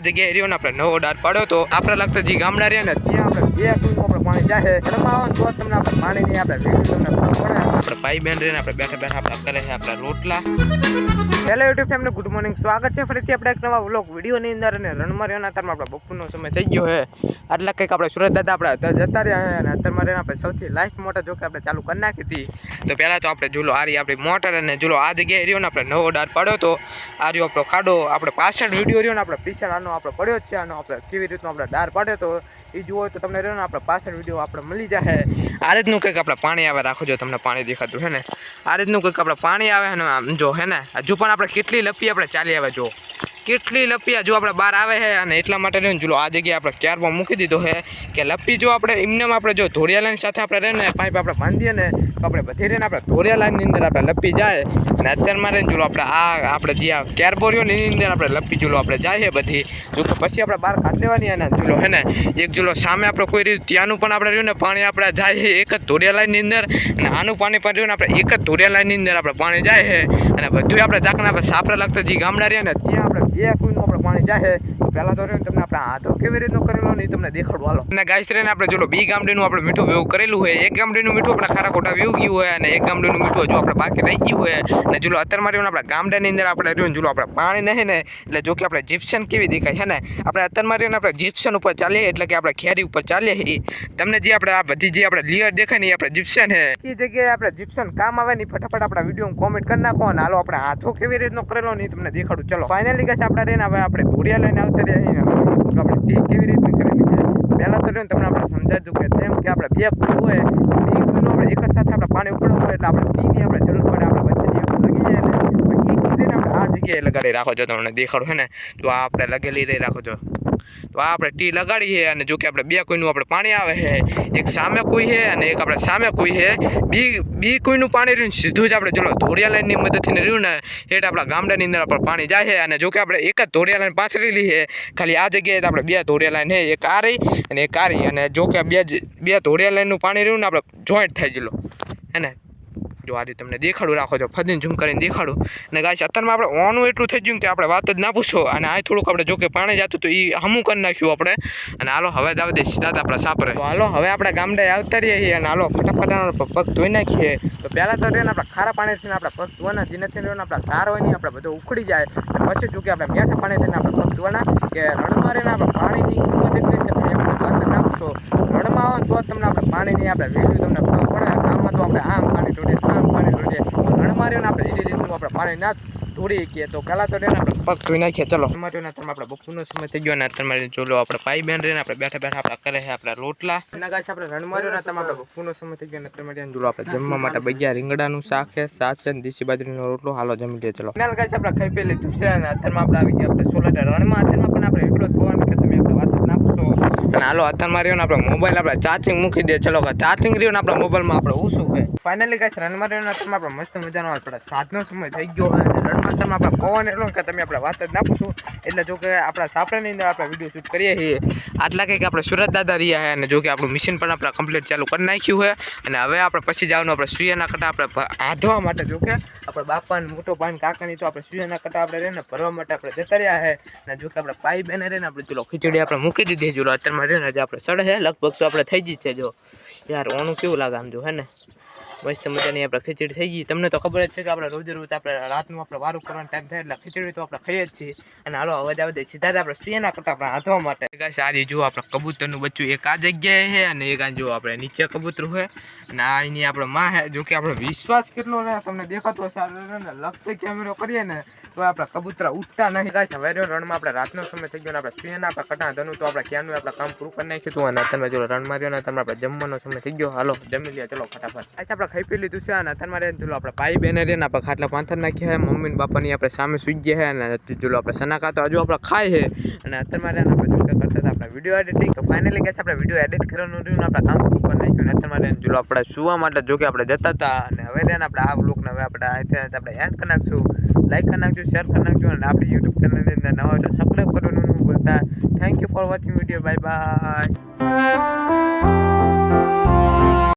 જગ્યાએ રહ્યો ને આપણે નવો ડાર પાડ્યો તો આપણે લાગતા જે ગામડા રહ્યા ને ત્યાં આપણે 2 કુંડ આપણે પાણી જાય ઘરમાં આવો તો તમને આપણે પાણી નહીં આપણે વેચું તમને ખબર પડે આપણે ભાઈ બહેન રહીને આપણે બેઠા બેઠા આપણે કરે છે આપણા રોટલા hello YouTube family good morning સ્વાગત છે ફરીથી આપણે એક નવા વ્લોગ વિડીયોની અંદર અને રણમાં રહેવાના અત્યારમાં આપણે બપોરનો સમય થઈ ગયો છે એટલે કંઈક આપણે સુરત દાદા આપણે જતા રહ્યા છે અને અત્યારમાં રહીને આપણે સૌથી લાસ્ટ મોટર જો કે આપણે ચાલુ કરી નાખી હતી તો પહેલાં તો આપણે જોલો આ રહી આપણી મોટર અને જોલો આ જગ્યાએ રહ્યો ને આપણે નવો ડાર પાડ્યો તો આ રહ્યો આપણો ખાડો આપણે પાછળ વિડીયો રહ્યો ને આપણે પીછળ આનો આપણે પડ્યો જ છે આનો આપણે કેવી રીતનો આપણે ડાર પાડ્યો તો એ જુઓ તો તમને રહ્યો ને આપણે પાછળ વિડીયો આપણે મળી જાય આ રીતનું કંઈક આપણે પાણી આવે રાખો જો તમને પાણી દેખાતું છે ને આ રીતનું કંઈક આપણે પાણી આવે ને આમ જો હે ને હજુ પણ આપણે કેટલી લપી આપણે ચાલી આવે જો કેટલી લપી જો આપણે બહાર આવે છે અને એટલા માટે રહ્યું ચલો આ જગ્યાએ આપણે ક્યારમાં મૂકી દીધો છે કે લપી જો આપણે એમને આપણે જો ધોળિયા લાઈન સાથે આપણે રહે ને પાઇપ આપણે બાંધીએ ને તો આપણે બધી રહીને આપણે ધોળિયા લાઈનની અંદર આપણે લપી જાય અને અત્યારમાં રહીને ચલો આપણે જે આ ક્યારબો રહ્યો ને એની અંદર આપણે લપી ચલો આપણે જાય બધી જો કે પછી આપણે બહાર કાઢી લેવાની અને ચલો હે ને એક ચલો સામે આપણે કોઈ રીતે ત્યાંનું પણ આપણે રહ્યું ને પાણી આપણે જાય છે એક જ ધોળિયા લાઈનની અંદર અને આનું પાણી પણ રહ્યું ને આપણે એક જ ધોળિયા લાઈનની અંદર આપણે પાણી જાય છે અને બધું આપણે ચાકના આપણે સાપરા લાગતા જે ગામડા રહ્યા ને ત્યાં આપણે 2 કુંડનું આપણે પાણી જાય તો પહેલાં તો રહ્યું તમને આપણે હાથો કેવી રીતનો કરેલો નહીં તમને દેખાડવા હાલો અને ગાઈસ રહીને આપણે ચલો 2 ગામડીનું આપણે મીઠું વેવું કરેલું હોય એક ગામડીનું મીઠું આપણે ખારા ખોટા વેવું ગયું હોય અને એક ગામડીનું મીઠું હજુ આપણે બાકી રહી ગયું હોય અને ચલો અત્યારમાં રહ્યું આપણા ગામડાની અંદર આપણે રહ્યું ચલો આપણે પાણી નહીં ને એટલે જો કે આપણે જીપ્સન કેવી દેખાય છે ને આપણે અત્યારમાં રહ્યું આપણે જીપ્સન ઉપર ચાલીએ એટલે કે આપણે ખેરી ઉપર ચાલીએ તમને જે આપણે આ બધી જે આપણે લેયર દેખાય ને એ આપણે જીપ્સન છે એ જગ્યાએ આપણે જીપ્સન કામ આવે ને ફટાફટ આપણા વિડીયોમાં કોમેન્ટ કરી નાખો અને હાલો આપણે હાથો કેવી રીતનો કરેલો નહીં તમને દેખાડું ચલો ફાઇનલી ગાઈસ આપણે રહીને હવે આપણે ધોળિયા લઈને આવતા રહ્યા આપણે ટી કેવી રીતની કરેલી છે પહેલાં તો તમને આપણે સમજાવતું કે જેમ કે આપણે 2 કુંડ હોય તો 2 કુંડનું આપણે એક જ સાથે આપણે પાણી ઉપડવું હોય એટલે આપણે ટીની આપણે જરૂર પડે આપણે વચ્ચે જે લગી જાય ને તો એ ટી રહીને આપણે આ જગ્યાએ લગાડી રાખો છો તમને દેખાડું છે ને તો આ આપણે લગેલી રહી રાખો છો તો આ આપણે ટી લગાડી છે અને જો કે આપણે 2 કુંડનું આપણે પાણી આવે છે એક સામે કોઈ છે અને એક આપણે સામે કોઈ છે બે કુંડનું પાણી રહ્યું સીધું જ આપણે ચલો ધોળિયા લાઈનની મદદથી રહ્યું ને એટલે આપણા ગામડાની અંદર આપણે પાણી જાય છે અને જો કે આપણે એક જ ધોળિયા લાઈન પાથરેલી છે ખાલી આ જગ્યાએ આપણે 2 ધોળિયા લાઈન છે એક આ રહી અને એક આ રહી અને જો કે બે ધોળિયા લાઈનનું પાણી રહ્યું ને આપણે જોઈન્ટ થઈ ગયેલું હે ને જો આ રીતે તમને દેખાડું રાખો છો ફદીને ઝૂમ કરીને દેખાડું અને ગાઈસ અત્યારમાં આપણે ઓનું એટલું થઈ ગયું કે આપણે વાત જ ના પૂછો અને આ થોડુંક આપણે જો કે પાણી જતું તો એ હમું કરી નાખ્યું આપણે અને હાલો હવે જ આવે દે સીધા આપણા સાપરે તો હાલો હવે આપણે ગામડે આવતા રહીએ છીએ અને હાલો ફટાફટ પગ ધોઈ નાખીએ તો પહેલાં તો રહીને આપણે ખારા પાણીથી આપણે પગ ધોવાના જેનાથી રહીને આપણા ધાર હોય નહીં આપણે બધું ઉખડી જાય અને પછી જો કે આપણે મીઠા પાણીથી આપણે પગ ધોવાના કે રણમાં રહીને આપણે પાણીની કિંમત એટલી કે તમે આપણે વાત ના પૂછો રણમાં આવો તો તમને આપણે પાણીની આપણે વેલ્યુ તમને ખબર પડે ગામમાં તો આપણે આમ પાણી ઢોળીએ પાણી ઢોળીએ રણમાં રહ્યું ને આપણે એ રીતનું આપણે પાણી ના ઢોળી શકીએ તો પહેલાં તો રહીને આપણે પગ ધોઈ નાખીએ ચલો રણમાં રહ્યું તમે આપણે બપોરનો સમય થઈ ગયો અને અત્યારે ચોલો આપણે ભાઈ બહેન રહીને આપણે બેઠા બેઠા આપણે કરે છે આપણા રોટલા એના કાંઈ આપણે રણમાં રહ્યું તમે આપણે બપોરનો સમય થઈ ગયો અને અત્યારે જોલો આપણે જમવા માટે બગિયા રીંગણાનું શાક છે સાસ છે દેશી બાજરીનો રોટલો હાલો જમી લઈએ ચલો એના કાંઈ આપણે ખાઈ પી લીધું છે અને અત્યારમાં આપણે આવી ગયા આપણે સોલાટા રણમાં અત્યારમાં પણ આપણે એટલો થવાનું કે તમે આપણે વાત જ ના પૂછો અને હાલો અત્યારમાં રહ્યો ને આપણે મોબાઈલ આપણે ચાર્જિંગ મૂકી દે ચલો કે ચાર્જિંગ રહ્યો ને આપણા મોબાઈલમાં આપણે ઓછું છે ફાઇનલી કાંઈ રણમાં રહ્યો ને અત્યારમાં આપણે મસ્ત મજાનો આપણે સાંજનો સમય થઈ ગયો અને રણમાં તમે આપણે પવન એટલો કે તમે આપણે વાત જ ના પૂછો એટલે જો કે આપણા સાપરાની અંદર આપણે વિડીયો શૂટ કરીએ છીએ આટલા કંઈક આપણે સુરત દાદા રહ્યા છે અને જો કે આપણું મિશન પણ આપણે કમ્પ્લીટ ચાલુ કરી નાખ્યું છે અને હવે આપણે પછી જવાનું આપણે સૂર્યના કટા આપણે આધવા માટે જો કે આપણે બાપાને મોટો ભાઈ કાકાની તો આપણે સૂર્યના કટા આપણે રહીને ભરવા માટે આપણે જતા રહ્યા છે અને જો કે આપણે પાઈ બેને રહીને આપણે ચલો ખીચડી આપણે મૂકી દીધી જો અત્યારમાં રહીને જે આપણે સડે છે લગભગ તો આપણે થઈ જ છે જો યાર ઓનું કેવું લાગે આમ જો હે ને મસ્ત મજાની આપણે ખીચડી થઈ ગઈ તમને તો ખબર જ છે કે આપણે રોજ રોજ આપણે રાતનું આપણે વારું કરવાનો ટાઈમ થાય એટલે ખીચડી તો આપણે ખાઈએ જ છીએ અને હાલો અવાજ આવે સીધા જ આપણે સૂર્યના કરતા આપણે હાથવા માટે સારી જો આપણે કબૂતરનું બચ્ચું એક આ જગ્યાએ છે અને એક આ જો આપણે નીચે કબૂતર હોય અને આ એની આપણે માં છે જો કે આપણે વિશ્વાસ કેટલો રહે તમને દેખાતો સારો ને લગતે કેમેરો કરીએ ને તો આપણે કબૂતરા ઉઠતા નહીં કાંઈ હવે રણમાં આપણે રાતનો સમય થઈ ગયો ને આપણે સૂર્યના આપણે કટા ધનું તો આપણે ક્યાંનું આપણે કામ પૂરું કરી નાખ્યું હતું અને તમે જો રણમાં રહ્યો ને તમે આપણે જમવાનો સમય થઈ ગયો હાલો જમી લઈએ ચલો ફટાફટ આપણે ખાઈ પી લીધું છે અને અત્યારે ચલો આપણે ભાઈ બહેને રહીને આપણે ખાટલા પાંથર નાખ્યા છે મમ્મી ને બાપાની આપણે સામે સુઈ ગયા છે અને ચલો આપણે સનાકા તો હજુ આપણે ખાય છે અને અત્યારે આપણે જો કે કરતા હતા આપણે વિડીયો એડિટિંગ તો ફાઇનલી ગયા આપણે વિડીયો એડિટ કરવાનું રહ્યું ને આપણે કામ પૂરું કરી નાખ્યું અને અત્યારે ચલો આપણે સુવા માટે જો કે આપણે જતા હતા અને હવે રહ્યા આપણે આ બ્લોગને હવે આપણે આપણે એડ કરી નાખશું લાઈક કરી નાખજો શેર કરી નાખજો અને આપણી યુટ્યુબ ચેનલની અંદર નવા હોય તો સબસ્ક્રાઈબ કરવાનું નહીં ભૂલતા thank you for watching video bye bye